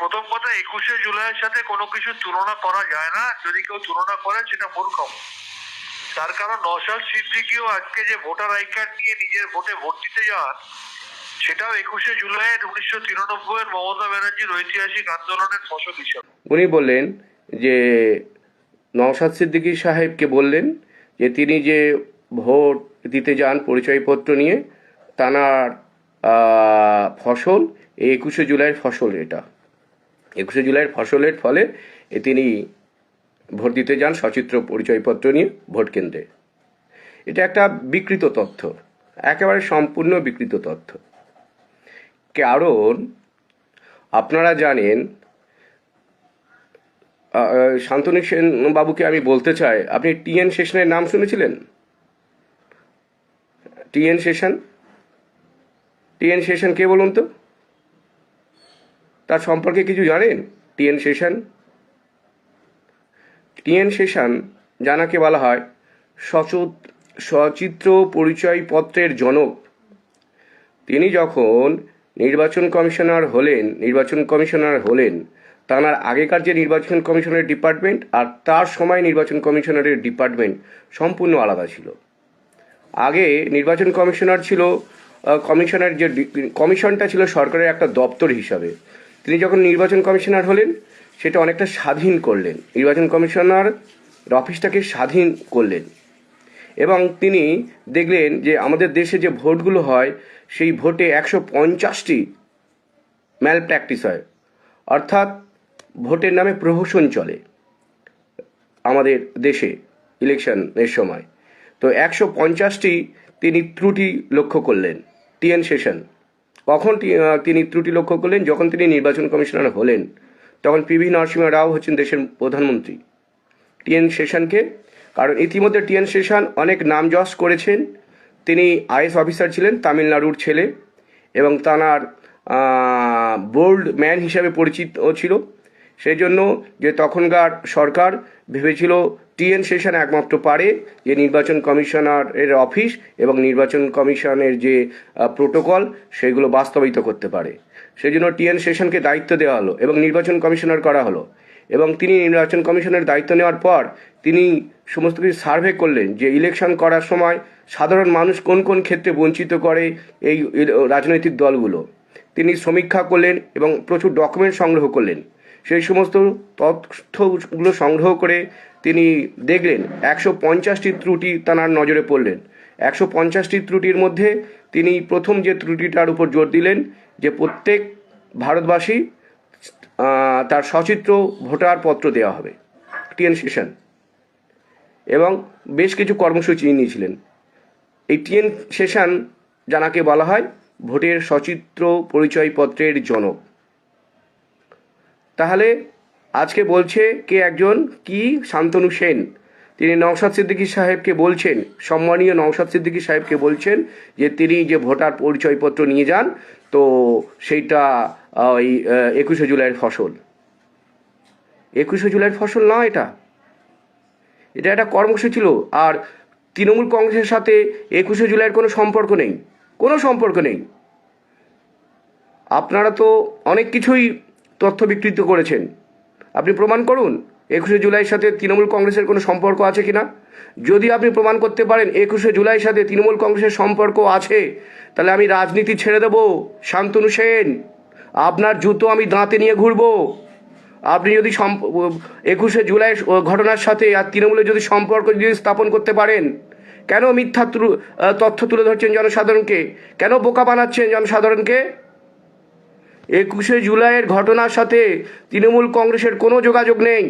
প্রথম কথা 21শে জুলাইয়ের সাথে কোনো কিছু তুলনা করা যায় না। যদি কেউ তুলনা করে সেটা মূর্খম। তার কারণ নওশাদ সিদ্দিকীও আজকে যে ভোটার আই কার্ড নিয়ে নিজের ভোটে ভোট দিতে যান, সেটাও 21শে জুলাইয়ের 1993 মমতা ব্যানার্জির ঐতিহাসিক আন্দোলনের ফসল হিসাবে। উনি বললেন যে নওশাদ সিদ্দিকী সাহেবকে বললেন যে তিনি যে ভোট দিতে যান পরিচয়পত্র নিয়ে, তানার ফসল এই 21শে জুলাইয়ের ফসল। এটা 21শে জুলাইয়ের ফসলের ফলে তিনি ভোট দিতে যান সচিত্র পরিচয়পত্র নিয়ে ভোট কেন্দ্রে। এটা একটা বিকৃত তথ্য, একেবারে সম্পূর্ণ বিকৃত তথ্য। কারণ আপনারা জানেন, শান্তনু সেন বাবুকে আমি বলতে চাই, আপনি টিএন সেশনের নাম শুনেছিলেন? টিএন সেশন কে বলুন তো? তার সম্পর্কে কিছু জানেন? টিএন সেশন জানাকে বলা হয় সচিত্র পরিচয়পত্রের জনক। তিনি যখন নির্বাচন কমিশনার হলেন, তার আগেকার যে নির্বাচন কমিশনের ডিপার্টমেন্ট আর তার সময় নির্বাচন কমিশনারের ডিপার্টমেন্ট সম্পূর্ণ আলাদা ছিল। আগে নির্বাচন কমিশনার ছিল কমিশনের যে কমিশনটা ছিল সরকারের একটা দপ্তর হিসাবে। তিনি যখন নির্বাচন কমিশনার হলেন, সেটা অনেকটা স্বাধীন করলেন, নির্বাচন কমিশনার অফিসটাকে স্বাধীন করলেন। এবং তিনি দেখলেন যে আমাদের দেশে যে ভোটগুলো হয়, সেই ভোটে 150টি ম্যাল প্র্যাকটিস হয়, অর্থাৎ ভোটের নামে প্রহসন চলে আমাদের দেশে ইলেকশনের সময়। তো 150টি তিনি ত্রুটি লক্ষ্য করলেন টিএন সেশন। কখন তিনি ত্রুটি লক্ষ্য করলেন? যখন তিনি নির্বাচন কমিশনার হলেন, তখন পিভি নরসিংহ রাও হচ্ছেন দেশের প্রধানমন্ত্রী। টিএন সেশনকে, কারণ ইতিমধ্যে টিএন সেশন অনেক নাম যশ করেছেন। তিনি আইএস অফিসার ছিলেন, তামিলনাড়ুর ছেলে, এবং তাঁর বোল্ড ম্যান হিসাবে পরিচিত ছিল। সেই জন্য যে তখনকার সরকার ভেবেছিল টিএন সেশন একমাত্র পারে যে নির্বাচন কমিশনারের অফিস এবং নির্বাচন কমিশনের যে প্রোটোকল সেগুলো বাস্তবায়িত করতে পারে। সেই জন্য টিএন সেশনকে দায়িত্ব দেওয়া হলো এবং নির্বাচন কমিশনার করা হলো। এবং তিনি নির্বাচন কমিশনের দায়িত্ব নেওয়ার পর তিনি সমস্ত কিছু সার্ভে করলেন যে ইলেকশন করার সময় সাধারণ মানুষ কোন কোন ক্ষেত্রে বঞ্চিত করে এই রাজনৈতিক দলগুলো। তিনি সমীক্ষা করলেন এবং প্রচুর ডকুমেন্ট সংগ্রহ করলেন। সেই সমস্ত তথ্যগুলো সংগ্রহ করে তিনি দেখলেন 150টি ত্রুটি তাঁর নজরে পড়লেন। 150টি ত্রুটির মধ্যে তিনি প্রথম যে ত্রুটিটার উপর জোর দিলেন যে প্রত্যেক ভারতবাসী তার সচিত্র ভোটার পত্র দেওয়া হবে, টিএন সেশন, এবং বেশ কিছু কর্মসূচি নিয়েছিলেন। এই টিএন সেশন জানাকে বলা হয় ভোটের সচিত্র পরিচয়পত্রের জনক। তাহলে আজকে বলছে কে একজন, কি শান্তনু সেন, তিনি নওশাদ সিদ্দিকী সাহেবকে বলছেন, সম্মানীয় নওশাদ সিদ্দিকী সাহেবকে বলছেন যে তিনি যে ভোটার পরিচয়পত্র নিয়ে যান, তো সেইটা ওই 21শে জুলাইয়ের ফসল। 21শে জুলাইয়ের ফসল না, এটা একটা কর্মসূচি ছিল। আর তৃণমূল কংগ্রেসের সাথে 21শে জুলাইয়ের কোনো সম্পর্ক নেই। আপনারা তো অনেক কিছুই তথ্য বিকৃত করেছেন, আপনি প্রমাণ করুন 21শে জুলাইয়ের সাথে তৃণমূল কংগ্রেসের কোনো সম্পর্ক আছে কিনা। যদি আপনি প্রমাণ করতে পারেন 21শে জুলাইয়ের সাথে তৃণমূল কংগ্রেসের সম্পর্ক আছে, তাহলে আমি রাজনীতি ছেড়ে দেব। শান্তনু সেন, আপনার জুতো আমি দাঁতে নিয়ে ঘুরবো। আপনি যদি 21শে জুলাই ঘটনার সাথে আর তৃণমূলের যদি সম্পর্ক স্থাপন করতে পারেন, কেন মিথ্যা তথ্য তুলে ধরছেন জনসাধারণকে? কেন বোকা বানাচ্ছেন জনসাধারণকে? 21শে জুলাইয়ের ঘটনার সাথে তৃণমূল কংগ্রেসের কোনো যোগাযোগ নেই।